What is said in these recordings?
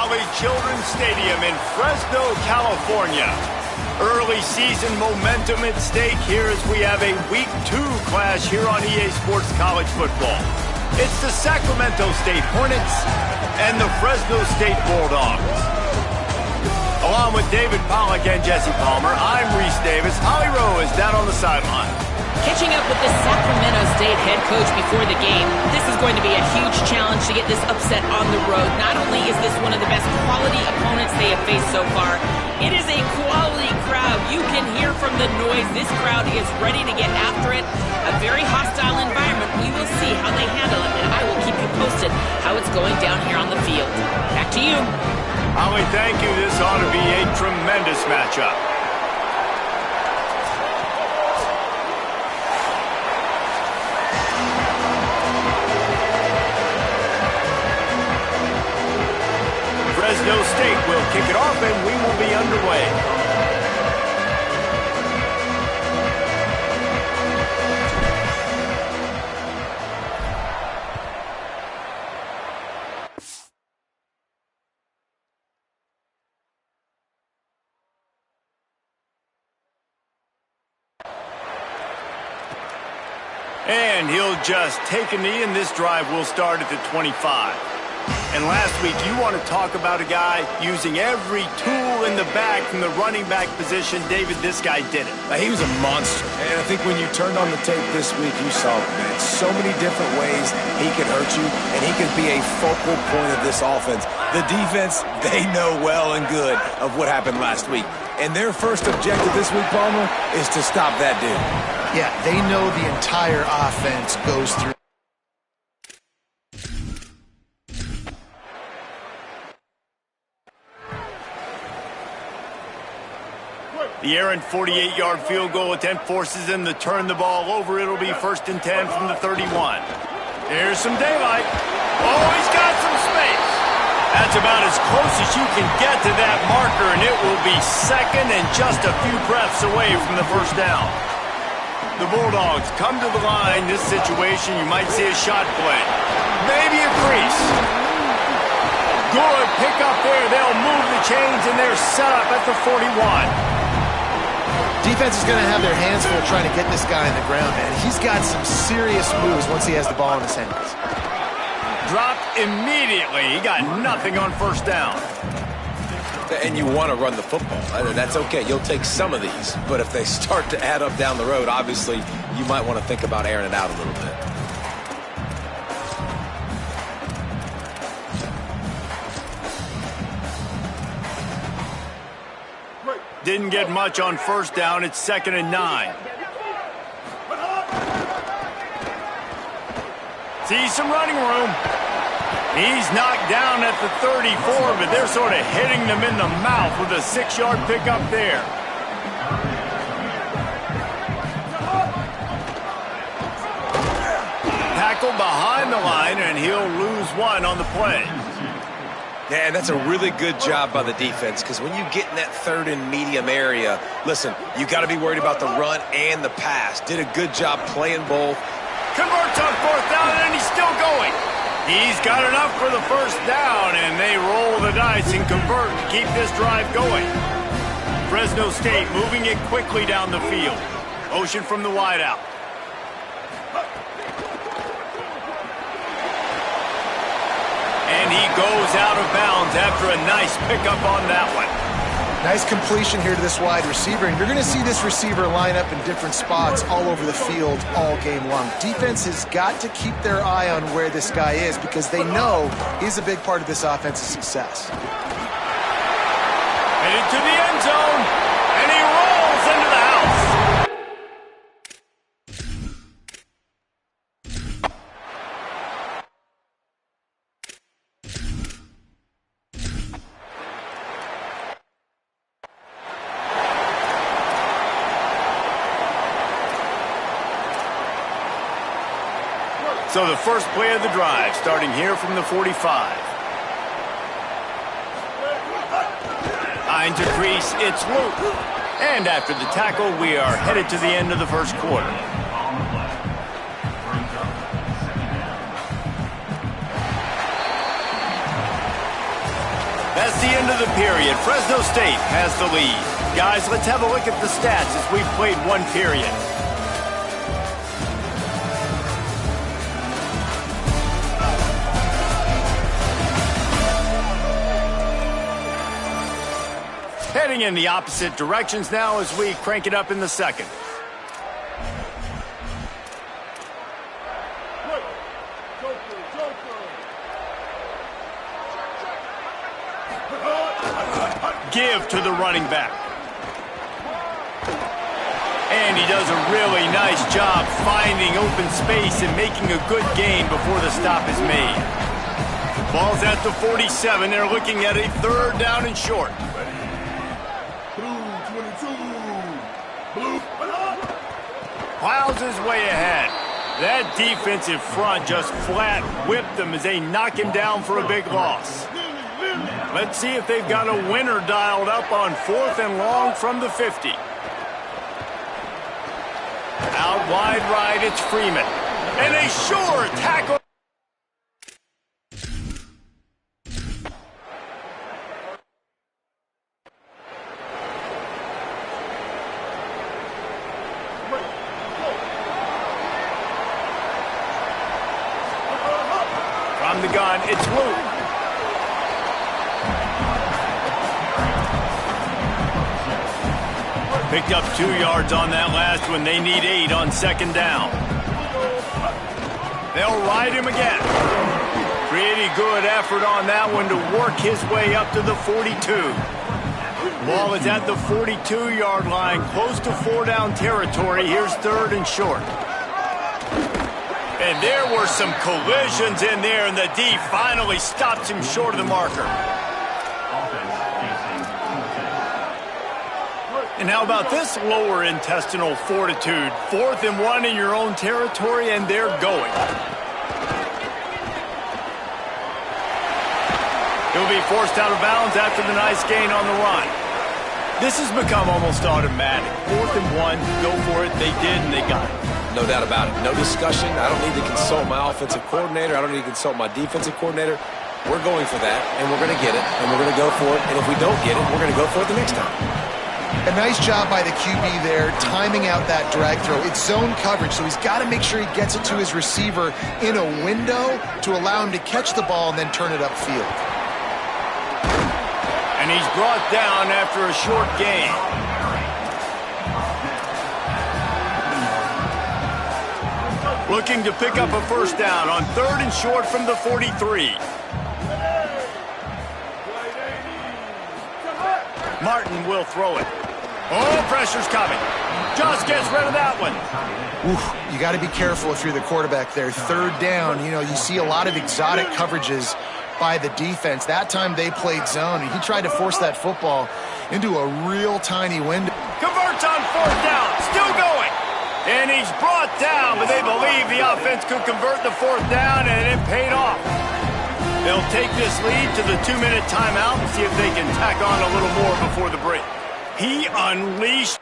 Valley Children's Stadium in Fresno, California. Early season momentum at stake here as we have a Week 2 clash here on EA Sports College Football. It's the Sacramento State Hornets and the Fresno State Bulldogs. Along with David Pollack and Jesse Palmer, I'm Reese Davis. Holly Rowe is down on the sideline. Catching up with the Sacramento State head coach before the game, this is going to be a huge challenge to get this upset on the road. Not only is this one of the best quality opponents they have faced so far, it is a quality crowd. You can hear from the noise. This crowd is ready to get after it. A very hostile environment. We will see how they handle it, and I will keep you posted how it's going down here on the field. Back to you. Holly, thank you. This ought to be a tremendous matchup. Fresno State will kick it off, and we will be underway. And he'll just take a knee, and this drive will start at the 25. And last week, you want to talk about a guy using every tool in the back from the running back position. David, this guy did it. He was a monster. And I think when you turned on the tape this week, you saw, man, so many different ways he could hurt you, and he could be a focal point of this offense. The defense, they know well and good of what happened last week. And their first objective this week, Palmer, is to stop that dude. Yeah, they know the entire offense goes through. The errant 48-yard field goal attempt forces them to turn the ball over. It'll be 1st and 10 from the 31. Here's some daylight. Oh, he's got some space. That's about as close as you can get to that marker, and it will be 2nd and just a few breaths away from the first down. The Bulldogs come to the line. This situation, you might see a shot play. Maybe a crease. Good pick up there. They'll move the chains, and they're set up at the 41. Defense is going to have their hands full trying to get this guy on the ground, man. He's got some serious moves once he has the ball in his hands. Dropped immediately. He got nothing on first down. And you want to run the football. That's okay. You'll take some of these. But if they start to add up down the road, obviously, you might want to think about airing it out a little bit. Didn't get much on first down. It's 2nd and 9. See some running room. He's knocked down at the 34, but they're sort of hitting them in the mouth with a 6-yard pickup there. Tackled behind the line, and he'll lose 1 on the play. Yeah, and that's a really good job by the defense, because when you get in that 3rd and medium area, listen, you got to be worried about the run and the pass. Did a good job playing both. Converts on 4th down, and he's still going. He's got enough for the first down, and they roll the dice and convert to keep this drive going. Fresno State moving it quickly down the field. Motion from the wideout. And he goes out of bounds after a nice pickup on that one. Nice completion here to this wide receiver, and you're going to see this receiver line up in different spots all over the field all game long. Defense has got to keep their eye on where this guy is because they know he's a big part of this offense's success. Headed to the end zone, and he rolls into the house. So the first play of the drive, starting here from the 45. Behind to crease, it's Luke. And after the tackle, we are headed to the end of the first quarter. That's the end of the period. Fresno State has the lead. Guys, let's have a look at the stats as we've played one period. Heading in the opposite directions now as we crank it up in the second. Give to the running back. And he does a really nice job finding open space and making a good gain before the stop is made. Ball's at the 47. They're looking at a third down and short. Plows his way ahead. That defensive front just flat whipped them as they knock him down for a big loss. Let's see if they've got a winner dialed up on 4th and long from the 50. Out wide right, it's Freeman. And a sure tackle. From the gun, it's Luke. Picked up 2 yards on that last one. They need 8 on second down. They'll ride him again. Pretty good effort on that one to work his way up to the 42. Ball is at the 42-yard line, close to 4-down territory. Here's third and short. And there were some collisions in there, and the D finally stops him short of the marker. And how about this lower intestinal fortitude? 4th and 1 in your own territory, and they're going. He'll be forced out of bounds after the nice gain on the run. This has become almost automatic. 4th and 1, go for it. They did, and they got it. No doubt about it. No discussion. I don't need to consult my offensive coordinator. I don't need to consult my defensive coordinator. We're going for that, and we're going to get it, and we're going to go for it. And if we don't get it, we're going to go for it the next time. A nice job by the QB there, timing out that drag throw. It's zone coverage, so he's got to make sure he gets it to his receiver in a window to allow him to catch the ball and then turn it upfield. And he's brought down after a short gain. Looking to pick up a first down on 3rd and short from the 43. Martin will throw it. Oh, pressure's coming. Just gets rid of that one. Oof, you got to be careful if you're the quarterback there. 3rd down, you see a lot of exotic coverages by the defense. That time they played zone, and he tried to force that football into a real tiny window. Converts on 4th down, still going. And he's brought down, but they believe the offense could convert the 4th down, and it paid off. They'll take this lead to the 2-minute timeout and see if they can tack on a little more before the break. He unleashed.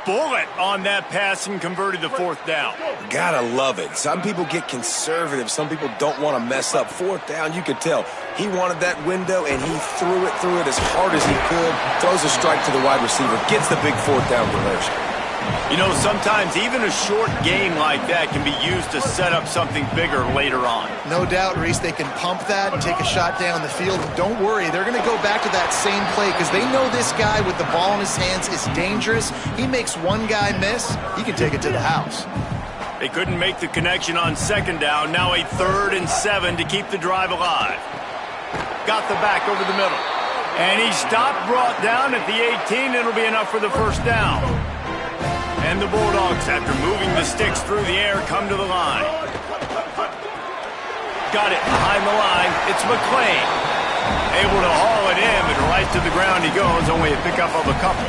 bullet on that pass and converted the fourth down. Gotta love it. Some people get conservative. Some people don't want to mess up. Fourth down, you could tell. He wanted that window, and he threw it as hard as he could. Throws a strike to the wide receiver. Gets the big fourth down conversion. You know, sometimes even a short game like that can be used to set up something bigger later on. No doubt, Reese, they can pump that and take a shot down the field. And don't worry, they're going to go back to that same play because they know this guy with the ball in his hands is dangerous. He makes one guy miss, he can take it to the house. They couldn't make the connection on second down. Now a 3rd and 7 to keep the drive alive. Got the back over the middle. And he stopped, brought down at the 18. It'll be enough for the first down. And the Bulldogs, after moving the sticks through the air, come to the line. Got it behind the line. It's McClain. Able to haul it in, but right to the ground he goes. Only a pickup of a couple.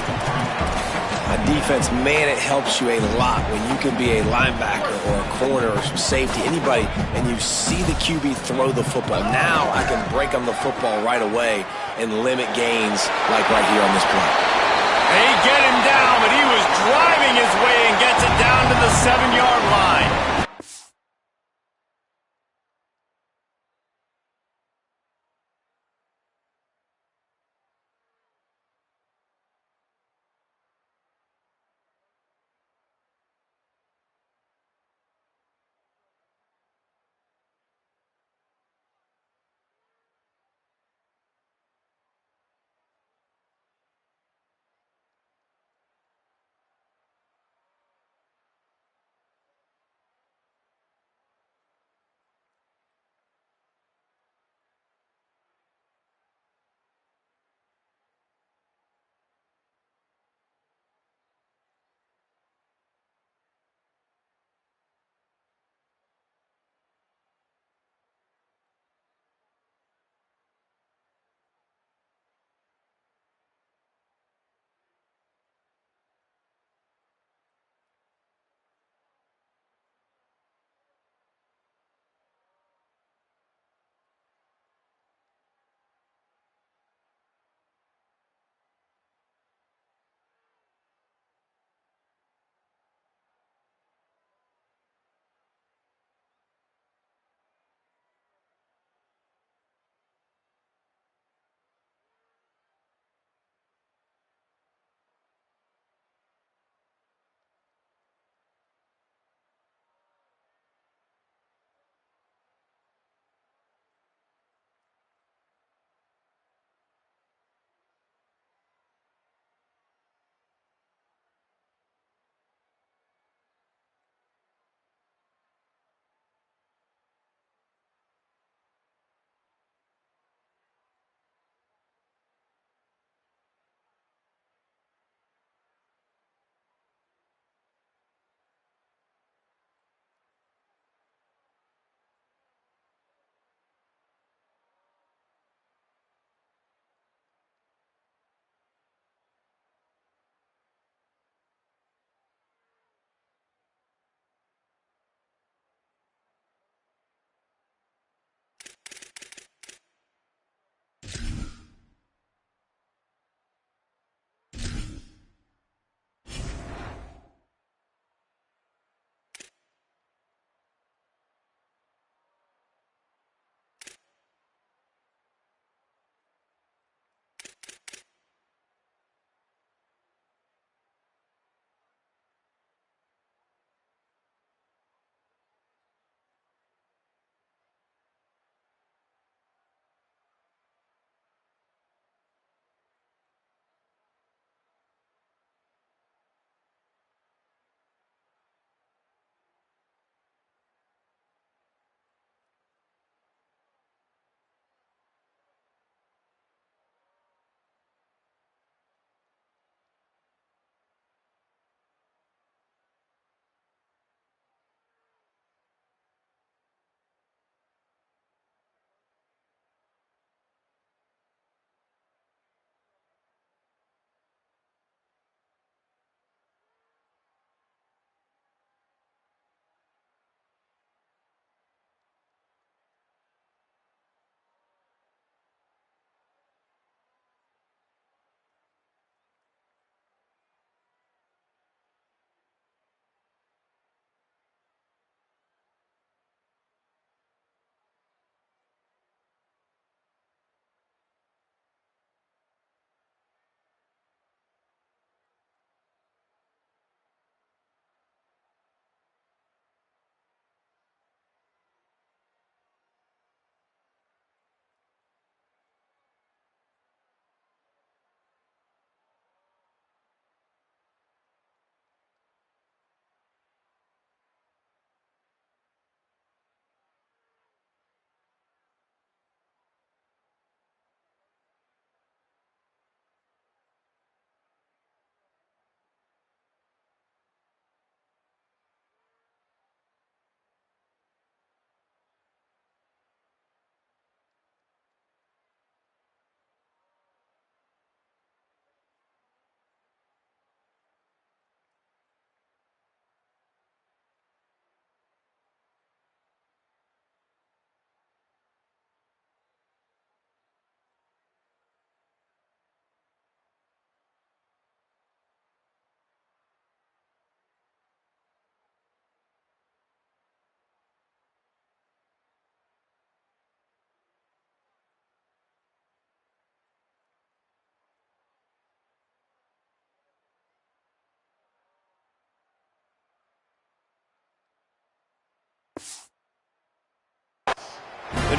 On defense, man, it helps you a lot when you can be a linebacker or a corner or some safety, anybody, and you see the QB throw the football. Now I can break on the football right away and limit gains like right here on this play. They get him down, but he was driving his way and gets it down to the 7-yard line.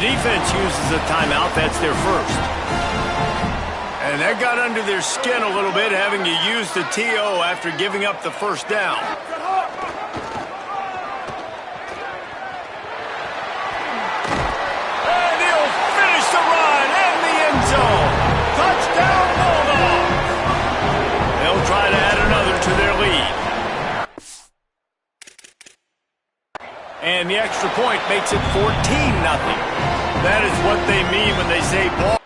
defense uses a timeout. That's their first. And that got under their skin a little bit, having to use the TO after giving up the first down. And he'll finish the run in the end zone. Touchdown, Bulldogs! They'll try to add another to their lead. And the extra point makes it 14-0. That is what they mean when they say ball.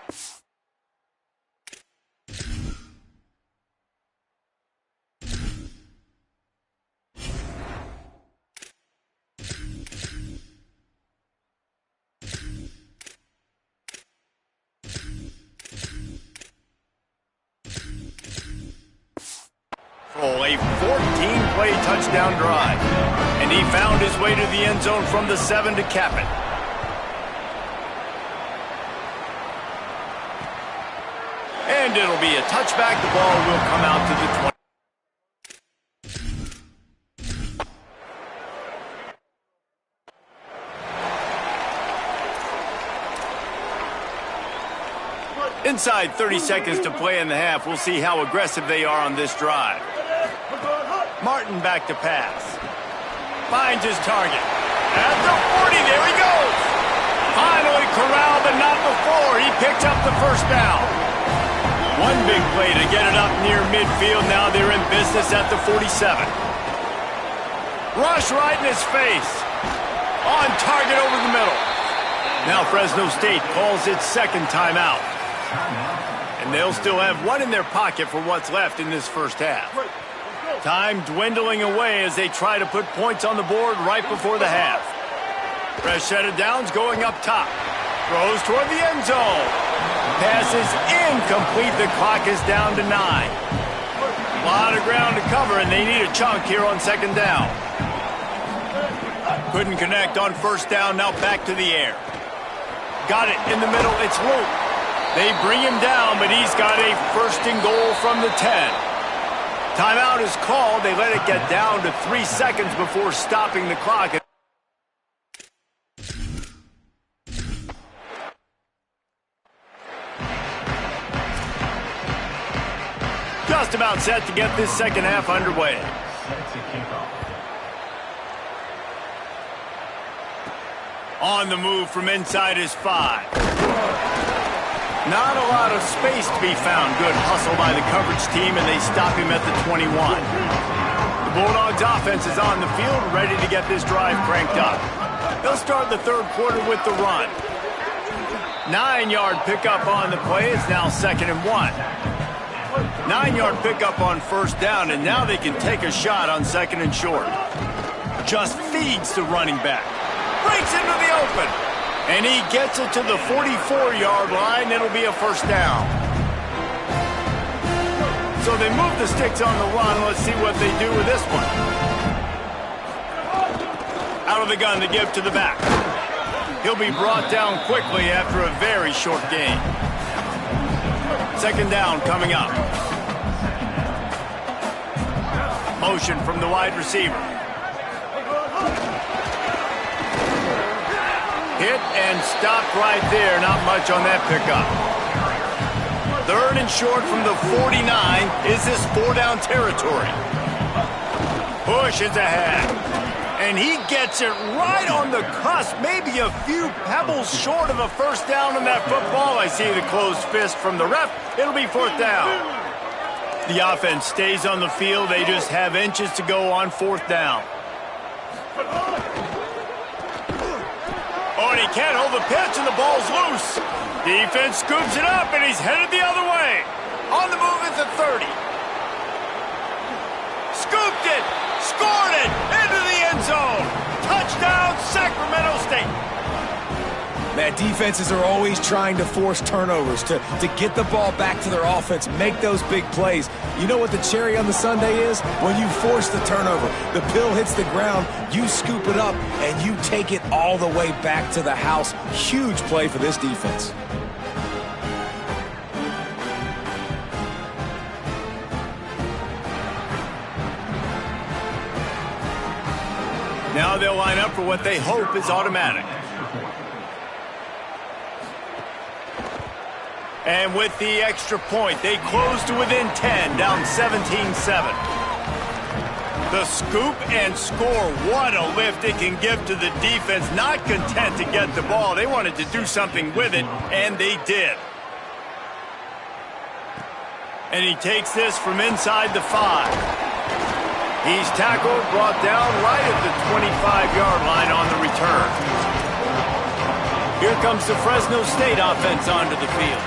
A 14-play touchdown drive. And he found his way to the end zone from the 7 to cap it. And it'll be a touchback. The ball will come out to the 20. Inside 30 seconds to play in the half. We'll see how aggressive they are on this drive. Martin back to pass. Finds his target. At the 40, there he goes. Finally corralled, but not before. He picked up the first down. One big play to get it up near midfield. Now they're in business at the 47. Rush right in his face. On target over the middle. Now Fresno State calls its second timeout. And they'll still have one in their pocket for what's left in this first half. Time dwindling away as they try to put points on the board right before the half. Fresh set of downs going up top. Throws toward the end zone. Pass is incomplete. The clock is down to 9. A lot of ground to cover, and they need a chunk here on second down. Couldn't connect on first down. Now back to the air. Got it in the middle. It's Luke. They bring him down, but he's got a first and goal from the 10. Timeout is called. They let it get down to 3 seconds before stopping the clock. Just about set to get this second half underway. On the move from inside his 5. Not a lot of space to be found. Good hustle by the coverage team, and they stop him at the 21. The Bulldogs offense is on the field, ready to get this drive cranked up. They'll start the third quarter with the run. 9-yard pickup on the play. It's now 2nd and 1. 9-yard pickup on first down, and now they can take a shot on 2nd and short. Just feeds the running back. Breaks into the open. And he gets it to the 44-yard line. It'll be a first down. So they move the sticks on the run. Let's see what they do with this one. Out of the gun to give to the back. He'll be brought down quickly after a very short gain. Second down coming up. Motion from the wide receiver. Hit and stopped right there. Not much on that pickup. 3rd and short from the 49. Is this 4-down territory? Push is ahead. And he gets it right on the cusp. Maybe a few pebbles short of a first down on that football. I see the closed fist from the ref. It'll be 4th down. The offense stays on the field. They just have inches to go on 4th down. Oh, and he can't hold the pitch, and the ball's loose. Defense scoops it up, and he's headed the other way. On the move at the 30. Scooped it, scored it, into the end zone. Touchdown, Sacramento State. Man, defenses are always trying to force turnovers to get the ball back to their offense, make those big plays. You know what the cherry on the sundae is? When you force the turnover, the pill hits the ground, you scoop it up, and you take it all the way back to the house. Huge play for this defense. Now they'll line up for what they hope is automatic. And with the extra point, they close to within 10, down 17-7. The scoop and score, what a lift it can give to the defense. Not content to get the ball. They wanted to do something with it, and they did. And he takes this from inside the 5. He's tackled, brought down right at the 25-yard line on the return. Here comes the Fresno State offense onto the field.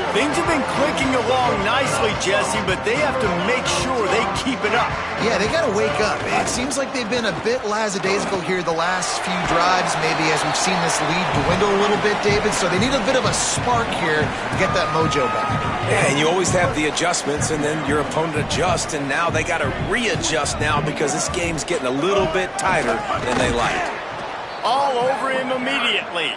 Things have been clicking along nicely, Jesse, but they have to make sure they keep it up. Yeah, they got to wake up. It seems like they've been a bit lackadaisical here the last few drives, maybe as we've seen this lead dwindle a little bit, David. So they need a bit of a spark here to get that mojo back. Yeah, and you always have the adjustments, and then your opponent adjusts, and now they got to readjust now because this game's getting a little bit tighter than they like. All over him immediately.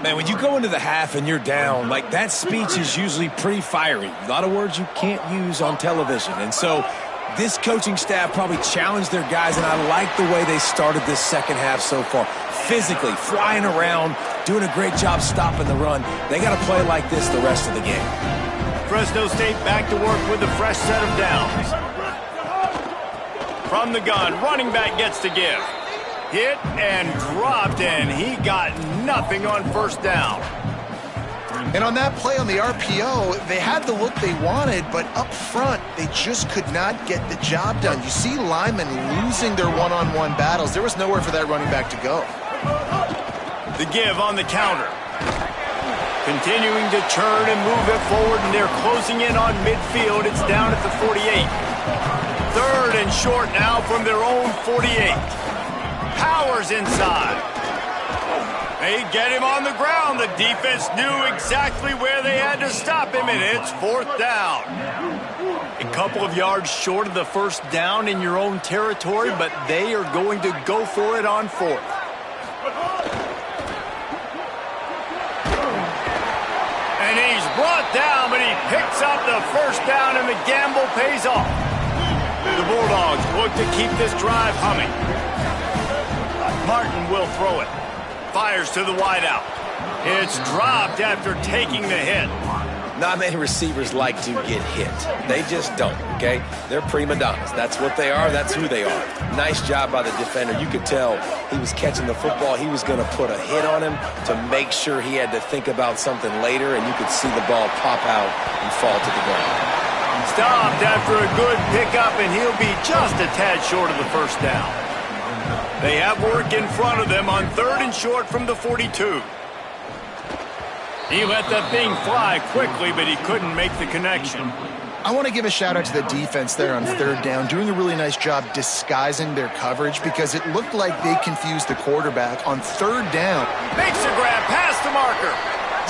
Man, when you go into the half and you're down, like that speech is usually pretty fiery. A lot of words you can't use on television. And so this coaching staff probably challenged their guys, and I like the way they started this second half so far. Physically, flying around, doing a great job stopping the run. They got to play like this the rest of the game. Fresno State back to work with a fresh set of downs. From the gun, running back gets to give. Hit and dropped, and he got nothing on first down. And on that play on the RPO, they had the look they wanted, but up front, they just could not get the job done. You see linemen losing their one-on-one battles. There was nowhere for that running back to go. The give on the counter. Continuing to churn and move it forward, and they're closing in on midfield. It's down at the 48. Third and short now from their own 48. Powers inside. They get him on the ground. The defense knew exactly where they had to stop him, and it's fourth down. A couple of yards short of the first down in your own territory, but they are going to go for it on fourth. And he's brought down, but he picks up the first down, and the gamble pays off. The Bulldogs look to keep this drive humming. Martin will throw it. Fires to the wideout. It's dropped after taking the hit. Not many receivers like to get hit. They just don't, okay? They're prima donnas. That's what they are. That's who they are. Nice job by the defender. You could tell he was catching the football. He was going to put a hit on him to make sure he had to think about something later, and you could see the ball pop out and fall to the ground. Stopped after a good pickup, and he'll be just a tad short of the first down. They have work in front of them on third and short from the 42. He let that thing fly quickly, but he couldn't make the connection. I want to give a shout out to the defense there on third down, doing a really nice job disguising their coverage because it looked like they confused the quarterback on third down. Makes a grab past the marker.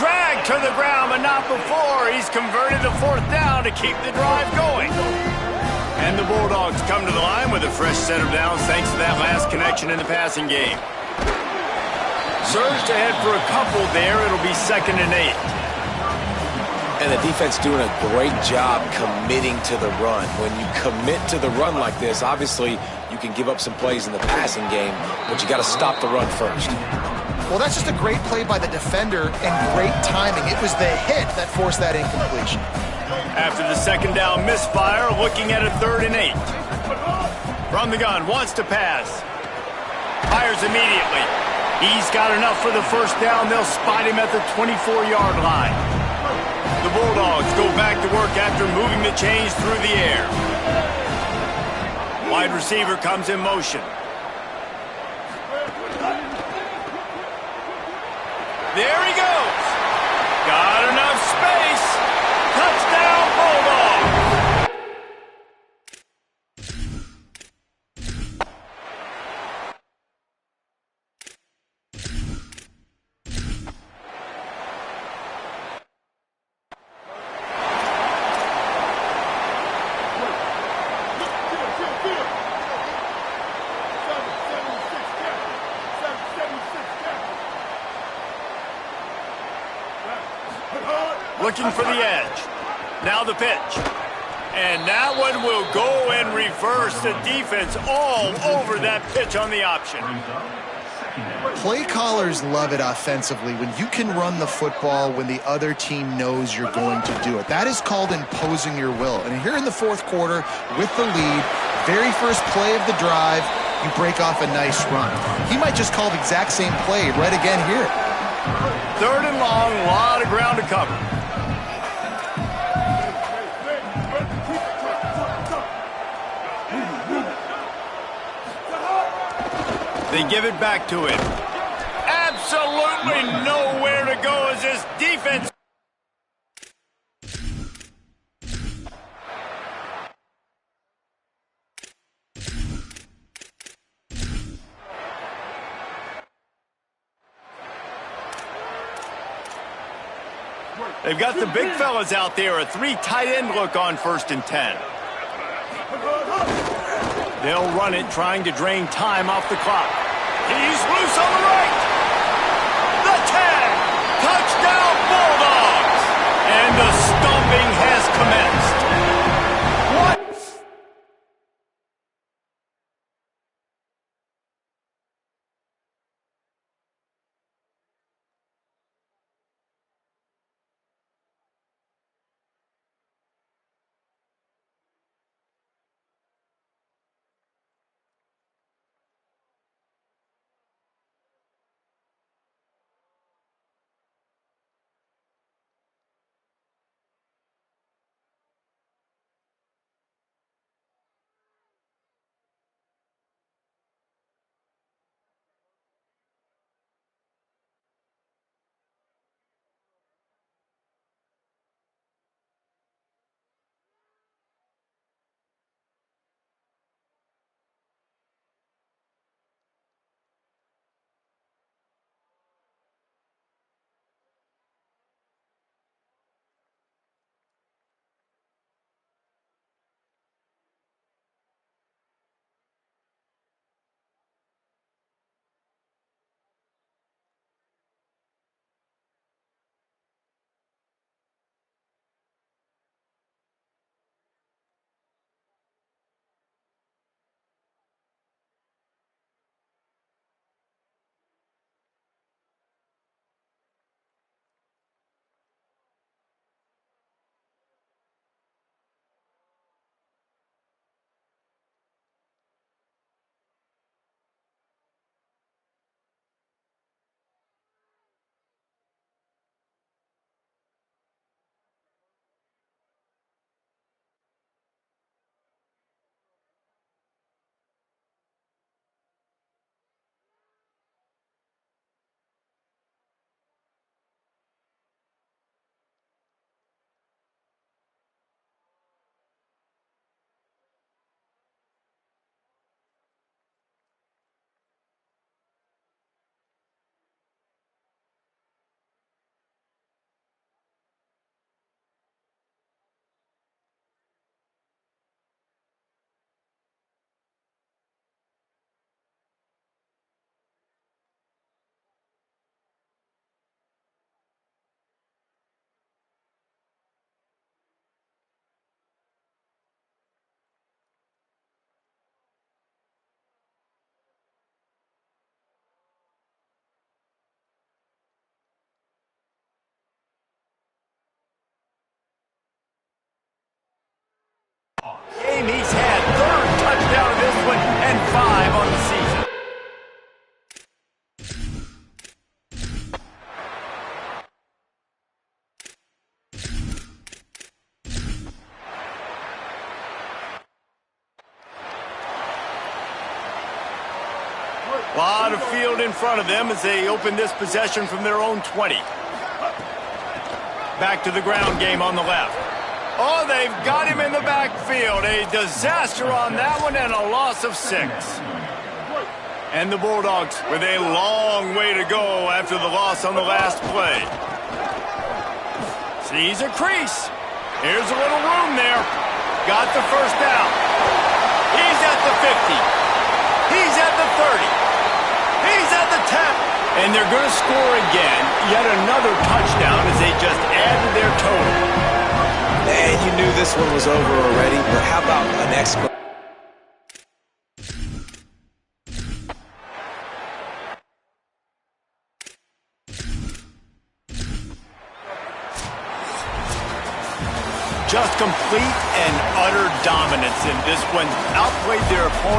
Dragged to the ground, but not before. He's converted the fourth down to keep the drive going. And the Bulldogs come to the line with a fresh set of downs thanks to that last connection in the passing game. Surged ahead for a couple there. It'll be 2nd and 8. And the defense doing a great job committing to the run. When you commit to the run like this, obviously you can give up some plays in the passing game, but you got to stop the run first. Well, that's just a great play by the defender and great timing. It was the hit that forced that incompletion. After the second down misfire, looking at a 3rd and 8. From the gun, wants to pass. Fires immediately. He's got enough for the first down. They'll spot him at the 24-yard line. The Bulldogs go back to work after moving the chains through the air. Wide receiver comes in motion. There he goes. Got enough space. Touchdown, Bulldogs. Looking for the edge. Now the pitch. And that one will go and reverse. The defense all over that pitch on the option. play callers love it offensively when you can run the football when the other team knows you're going to do it. That is called imposing your will. And here in the fourth quarter with the lead, very first play of the drive, you break off a nice run. He might just call the exact same play right again here. 3rd and long, a lot of ground to cover. They give it back to him. Absolutely nowhere to go as this defense. They've got the big fellas out there, a 3 tight end look on 1st and 10. They'll run it, trying to drain time off the clock. He's loose on the right. The tag. Touchdown Bulldogs. And the stomping has commenced. What? He's had 3rd touchdown of this one and 5 on the season. A lot of field in front of them as they open this possession from their own 20. Back to the ground game on the left. Oh, they've got him in the backfield. A disaster on that one and a loss of 6. And the Bulldogs with a long way to go after the loss on the last play. Sees a crease. Here's a little room there. Got the first down. He's at the 50. He's at the 30. He's at the 10. And they're going to score again. Yet another touchdown as they just added their total. And you knew this one was over already, but how about an exclamation? Just complete and utter dominance in this one. Outplayed their opponent.